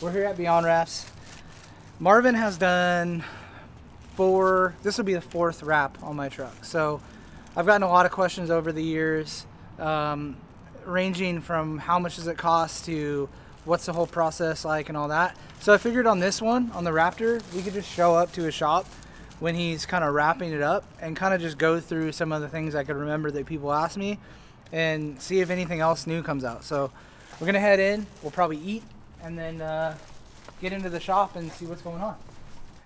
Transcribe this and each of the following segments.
We're here at Beyond Wraps. Marvin has done this will be the 4th wrap on my truck. So I've gotten a lot of questions over the years, ranging from how much does it cost to what's the whole process like and all that. So I figured on this one, on the Raptor, we could just show up to his shop when he's kind of wrapping it up and kind of just go through some of the things I could remember that people asked me and see if anything else new comes out. So we're gonna head in, we'll probably eat, and then get into the shop and see what's going on.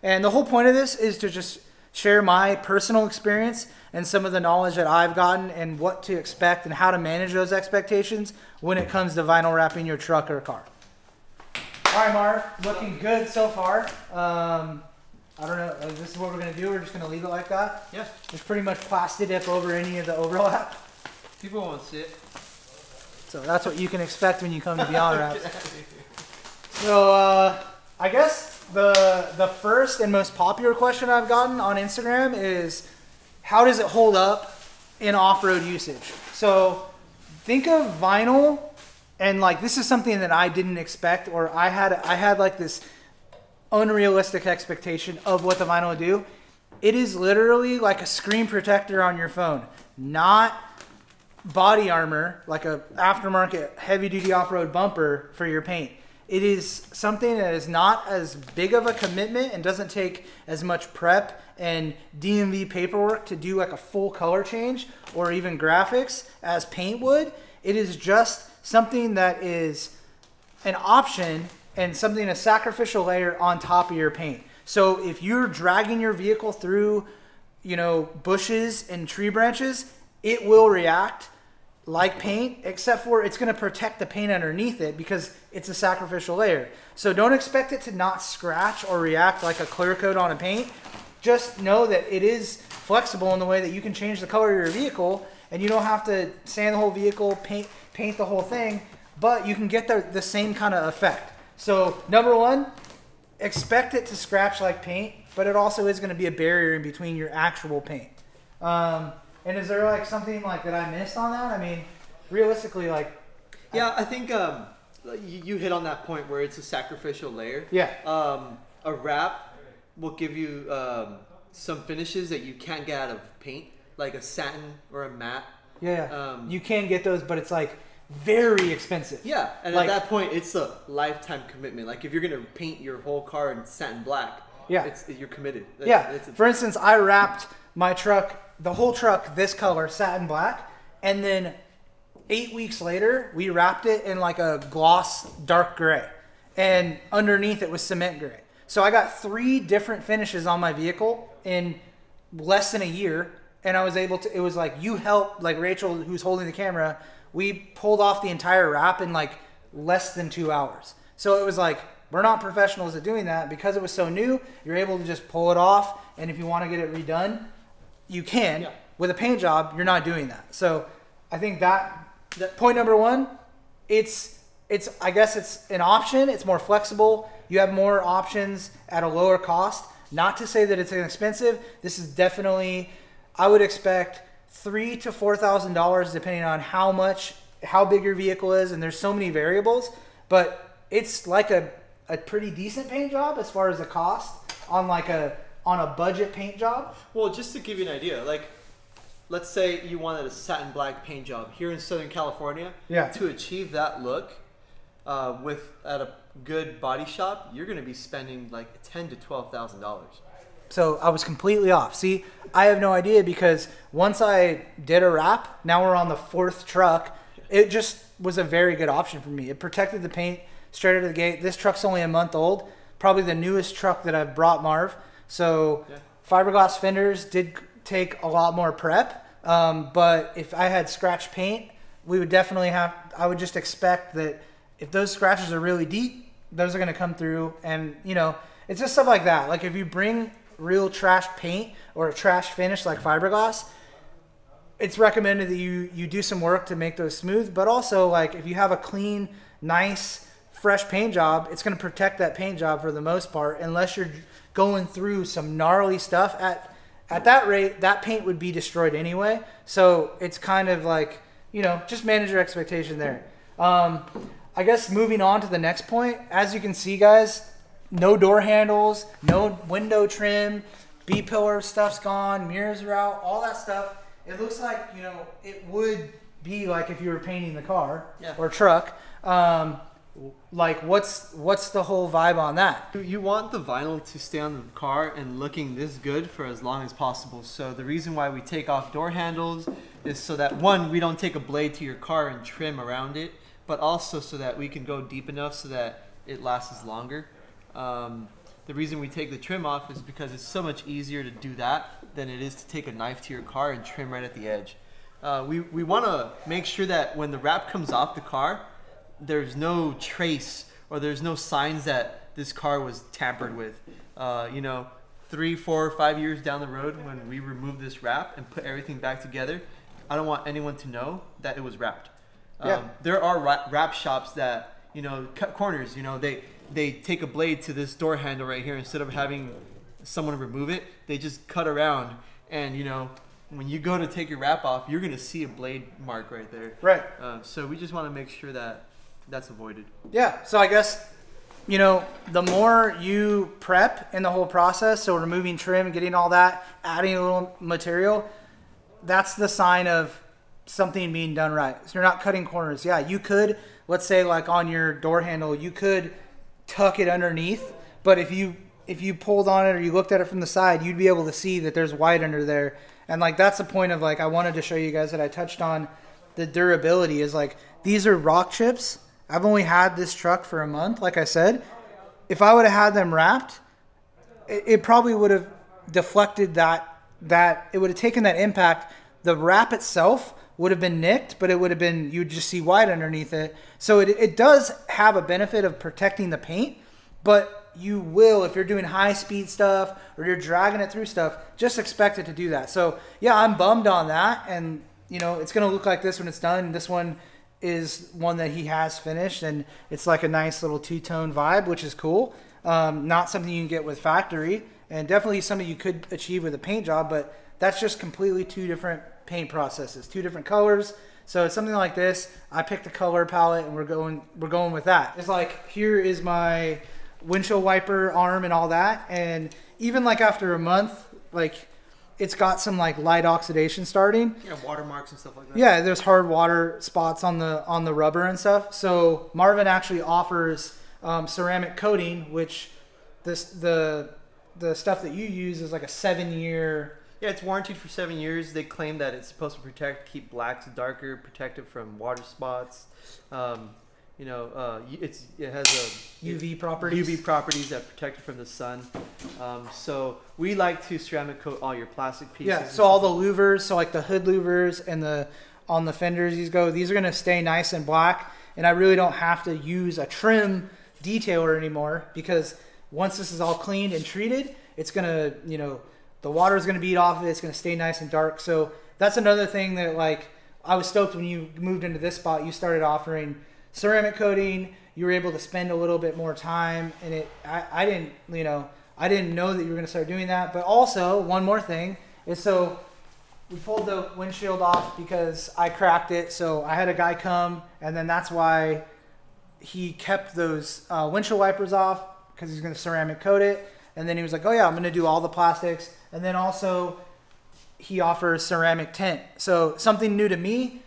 And the whole point of this is to just share my personal experience and some of the knowledge that I've gotten and what to expect and how to manage those expectations when it comes to vinyl wrapping your truck or car. All right, Marv, looking good so far. I don't know, this is what we're gonna do. We're just gonna leave it like that. Yeah. There's pretty much plastic dip over any of the overlap. People won't see it. So that's what you can expect when you come to Beyond Wraps. So I guess the first and most popular question I've gotten on Instagram is, how does it hold up in off-road usage? So think of vinyl, and like this is something that I didn't expect, or I had like this unrealistic expectation of what the vinyl would do. It is literally like a screen protector on your phone, not body armor, like a aftermarket heavy-duty off-road bumper for your paint. It is something that is not as big of a commitment and doesn't take as much prep and DMV paperwork to do like a full color change or even graphics as paint would. It is just something that is an option and something, a sacrificial layer on top of your paint. So if you're dragging your vehicle through, you know, bushes and tree branches, it will react like paint, except for it's going to protect the paint underneath it because it's a sacrificial layer. So don't expect it to not scratch or react like a clear coat on a paint. Just know that it is flexible in the way that you can change the color of your vehicle, and you don't have to sand the whole vehicle, paint the whole thing, but you can get the same kind of effect. So number one, expect it to scratch like paint, but it also is going to be a barrier in between your actual paint. And is there like something like that I missed on that? I mean, realistically, like... Yeah, I think you hit on that point where it's a sacrificial layer. Yeah. A wrap will give you some finishes that you can't get out of paint, like a satin or a matte. Yeah. You can get those, but it's like very expensive. Yeah, and like, at that point, it's a lifetime commitment. Like if you're going to paint your whole car in satin black, yeah, you're committed. Yeah. For instance, I wrapped my truck, the whole truck, this color, satin black, and then 8 weeks later, we wrapped it in like a gloss dark gray, and underneath it was cement gray. So I got 3 different finishes on my vehicle in less than a year, and I was able to, it was like, you helped, like Rachel, who's holding the camera, we pulled off the entire wrap in like less than 2 hours. So it was like, we're not professionals at doing that. Because it was so new, you're able to just pull it off, and if you want to get it redone, you can. Yeah. With a paint job, you're not doing that. So I think that point number one, I guess it's an option. It's more flexible. You have more options at a lower cost. Not to say that it's inexpensive. This is definitely, I would expect $3,000 to $4,000 depending on how big your vehicle is, and there's so many variables. But it's like a pretty decent paint job as far as the cost on a budget paint job. Well, just to give you an idea, like let's say you wanted a satin black paint job here in Southern California. Yeah. To achieve that look, at a good body shop, you're going to be spending like $10,000 to $12,000. So I was completely off. See, I have no idea, because once I did a wrap, now we're on the 4th truck. It just was a very good option for me. It protected the paint straight out of the gate. This truck's only a month old, probably the newest truck that I've brought Marv. So yeah. Fiberglass fenders did take a lot more prep, but if I had scratch paint, we would definitely I would just expect that if those scratches are really deep, those are going to come through. And you know, it's just stuff like that. Like if you bring real trash paint or a trash finish like fiberglass, it's recommended that you do some work to make those smooth. But also, like if you have a clean, nice, fresh paint job, it's going to protect that paint job for the most part, unless you're going through some gnarly stuff. At that rate, that paint would be destroyed anyway. So it's kind of like, you know, just manage your expectation there. I guess moving on to the next point, as you can see, guys, no door handles, no window trim, B-pillar stuff's gone, mirrors are out, all that stuff. It looks like, you know, it would be like if you were painting the car or truck. Like what's the whole vibe on that? You want the vinyl to stay on the car and looking this good for as long as possible. So the reason why we take off door handles is so that, one, we don't take a blade to your car and trim around it, but also so that we can go deep enough so that it lasts longer. The reason we take the trim off is because it's so much easier to do that than it is to take a knife to your car and trim right at the edge. We want to make sure that when the wrap comes off the car, there's no trace or there's no signs that this car was tampered with. You know, 3, 4, 5 years down the road when we remove this wrap and put everything back together, I don't want anyone to know that it was wrapped. There are wrap shops that, you know, cut corners. You know, they take a blade to this door handle right here. Instead of having someone remove it, they just cut around. And, you know, when you go to take your wrap off, you're going to see a blade mark right there. Right. So we just want to make sure that that's avoided. Yeah. So I guess, you know, the more you prep in the whole process, so removing trim, getting all that, adding a little material, that's the sign of something being done right. So you're not cutting corners. Yeah, you could, let's say like on your door handle, you could tuck it underneath, but if you pulled on it or you looked at it from the side, you'd be able to see that there's white under there. And like that's the point of, like, I wanted to show you guys that I touched on the durability is, like, these are rock chips. I've only had this truck for a month. Like I said, if I would have had them wrapped, it probably would have deflected that it would have taken that impact. The wrap itself would have been nicked, but it would have been, you'd just see white underneath it. So it does have a benefit of protecting the paint, but you will, if you're doing high speed stuff or you're dragging it through stuff, just expect it to do that. So yeah, I'm bummed on that. And you know, it's going to look like this when it's done. This one is one that he has finished, and it's like a nice little two-tone vibe, which is cool. Not something you can get with factory, and definitely something you could achieve with a paint job, but that's just completely two different paint processes, two different colors. So it's something like this. I picked the color palette and we're going with that. It's like, here is my windshield wiper arm and all that, and even like after a month, like it's got some like light oxidation starting. Yeah, watermarks and stuff like that. Yeah, there's hard water spots on the rubber and stuff. So Marvin actually offers ceramic coating, which the stuff that you use is like a 7-year. Yeah, it's warranted for 7 years. They claim that it's supposed to keep blacks darker, protect it from water spots. You know, it has a UV properties that protect it from the sun. So we like to ceramic coat all your plastic pieces. Yeah, so all the louvers, so like the hood louvers and on the fenders, these are going to stay nice and black. And I really don't have to use a trim detailer anymore, because once this is all cleaned and treated, it's going to, you know, the water is going to beat off of it. It's going to stay nice and dark. So that's another thing that, like, I was stoked when you moved into this spot. You started offering ceramic coating. You were able to spend a little bit more time, and I didn't know that you were going to start doing that. But also, one more thing is, so we pulled the windshield off because I cracked it. So I had a guy come, and then that's why he kept those windshield wipers off, because he's going to ceramic coat it. And then he was like, oh yeah, I'm going to do all the plastics. And then also he offers ceramic tint. So something new to me.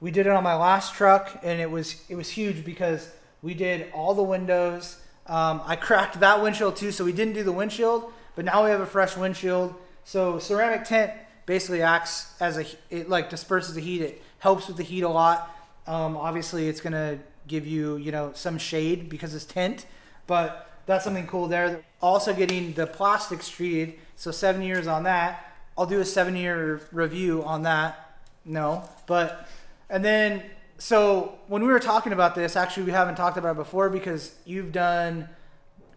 We did it on my last truck, and it was huge because we did all the windows. I cracked that windshield too, so we didn't do the windshield, but now we have a fresh windshield. So ceramic tint basically acts as it like disperses the heat. It helps with the heat a lot. Obviously it's going to give you, you know, some shade because it's tint, but that's something cool there. Also getting the plastics treated, so 7 years on that. I'll do a 7-year review on that. No, but, and then, so when we were talking about this, actually we haven't talked about it before, because you've done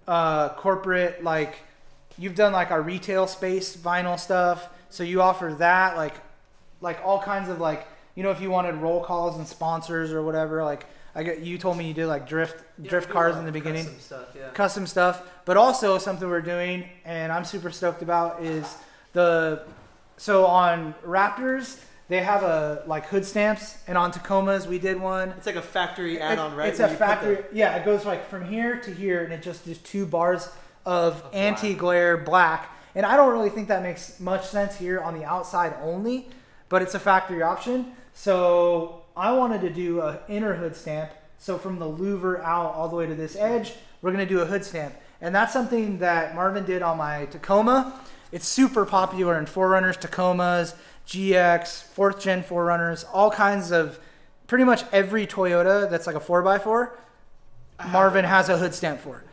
corporate, like, you've done like our retail space vinyl stuff. So you offer that, like all kinds of, like, you know, if you wanted roll calls and sponsors or whatever, like, you told me you did like drift cars in the beginning. Custom stuff, yeah. Custom stuff. But also something we're doing, and I'm super stoked about, is so on Raptors, they have a like hood stamps, and on Tacomas we did one. It's like a factory add-on, right? It's a factory. Yeah, it goes like from here to here, and it just is 2 bars of anti-glare black. And I don't really think that makes much sense here on the outside only, but it's a factory option. So I wanted to do an inner hood stamp. So from the louver out all the way to this edge, we're going to do a hood stamp. And that's something that Marvin did on my Tacoma. It's super popular in 4Runners, Tacomas, GX, 4th gen 4Runners, all kinds of, pretty much every Toyota that's like a 4x4, Marvin has a hood stamp for.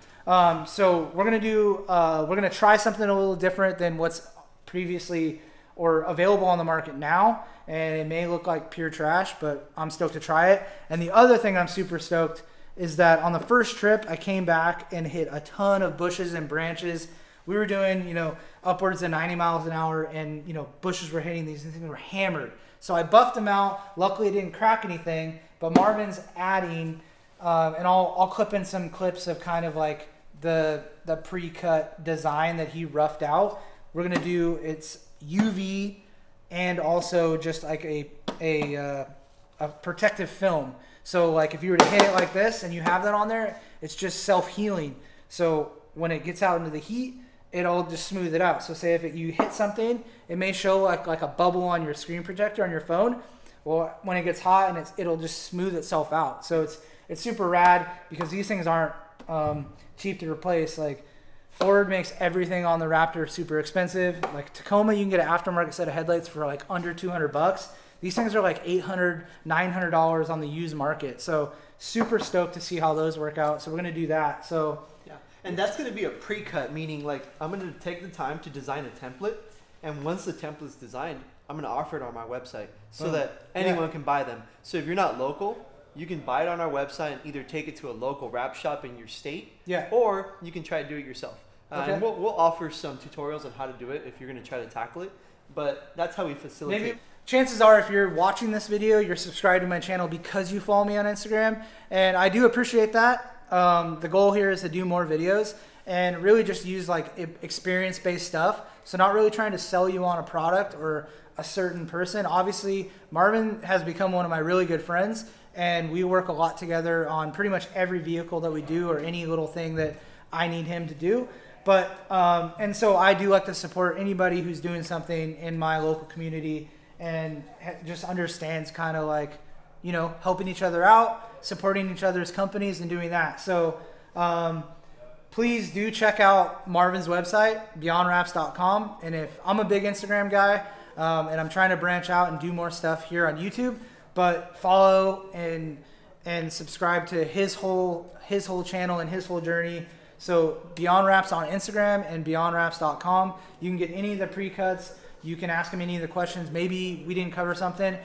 So we're gonna try something a little different than what's previously or available on the market now, and it may look like pure trash, but I'm stoked to try it. And the other thing I'm super stoked is that on the first trip I came back and hit a ton of bushes and branches. We were doing, you know, upwards of 90 miles an hour, and you know, bushes were hitting these things were hammered. So I buffed them out. Luckily it didn't crack anything, but Marvin's adding, and I'll clip in some clips of kind of like the pre-cut design that he roughed out. We're gonna do its UV and also just like a protective film. So like if you were to hit it like this and you have that on there, it's just self-healing. So when it gets out into the heat, it'll just smooth it out. So say if you hit something, it may show like a bubble on your screen projector on your phone. Well, when it gets hot, and it'll just smooth itself out. So it's super rad because these things aren't cheap to replace. Like Ford makes everything on the Raptor super expensive. Like Tacoma, you can get an aftermarket set of headlights for like under 200 bucks. These things are like $800, $900 on the used market. So super stoked to see how those work out. So we're gonna do that. So yeah, and that's gonna be a pre-cut, meaning like I'm gonna take the time to design a template, and once the template's designed, I'm gonna offer it on my website so that anyone can buy them. So if you're not local, you can buy it on our website and either take it to a local wrap shop in your state, or you can try to do it yourself. And we'll offer some tutorials on how to do it if you're going to try to tackle it. But that's how we facilitate. Maybe chances are if you're watching this video, you're subscribed to my channel because you follow me on Instagram. And I do appreciate that. The goal here is to do more videos and really just use like experience-based stuff. So not really trying to sell you on a product or a certain person. Obviously, Marvin has become one of my really good friends, and we work a lot together on pretty much every vehicle that we do or any little thing that I need him to do. But, and so I do like to support anybody who's doing something in my local community and just understands kind of like, you know, helping each other out, supporting each other's companies and doing that. So please do check out Marvin's website, beyondwraps.com. And if I'm a big Instagram guy and I'm trying to branch out and do more stuff here on YouTube, but follow and subscribe to his whole channel and his whole journey. So Beyond Wraps on Instagram and beyondwraps.com. You can get any of the pre-cuts. You can ask him any of the questions. Maybe we didn't cover something.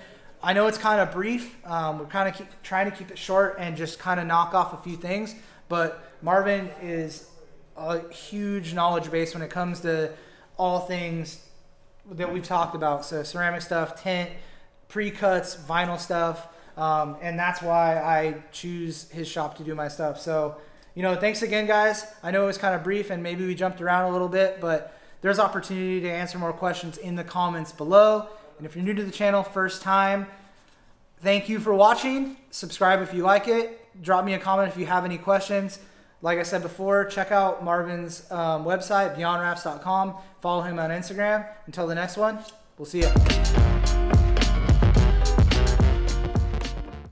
I know it's kind of brief. We're kind of trying to keep it short and just kind of knock off a few things. But Marvin is a huge knowledge base when it comes to all things that we've talked about. So ceramic stuff, tint, pre-cuts, vinyl stuff. And that's why I choose his shop to do my stuff. So, you know, thanks again, guys. I know it was kind of brief and maybe we jumped around a little bit, but there's opportunity to answer more questions in the comments below. And if you're new to the channel, first time, thank you for watching. Subscribe if you like it. Drop me a comment if you have any questions. Like I said before, check out Marvin's website, beyondwraps.com. Follow him on Instagram. Until the next one, we'll see you.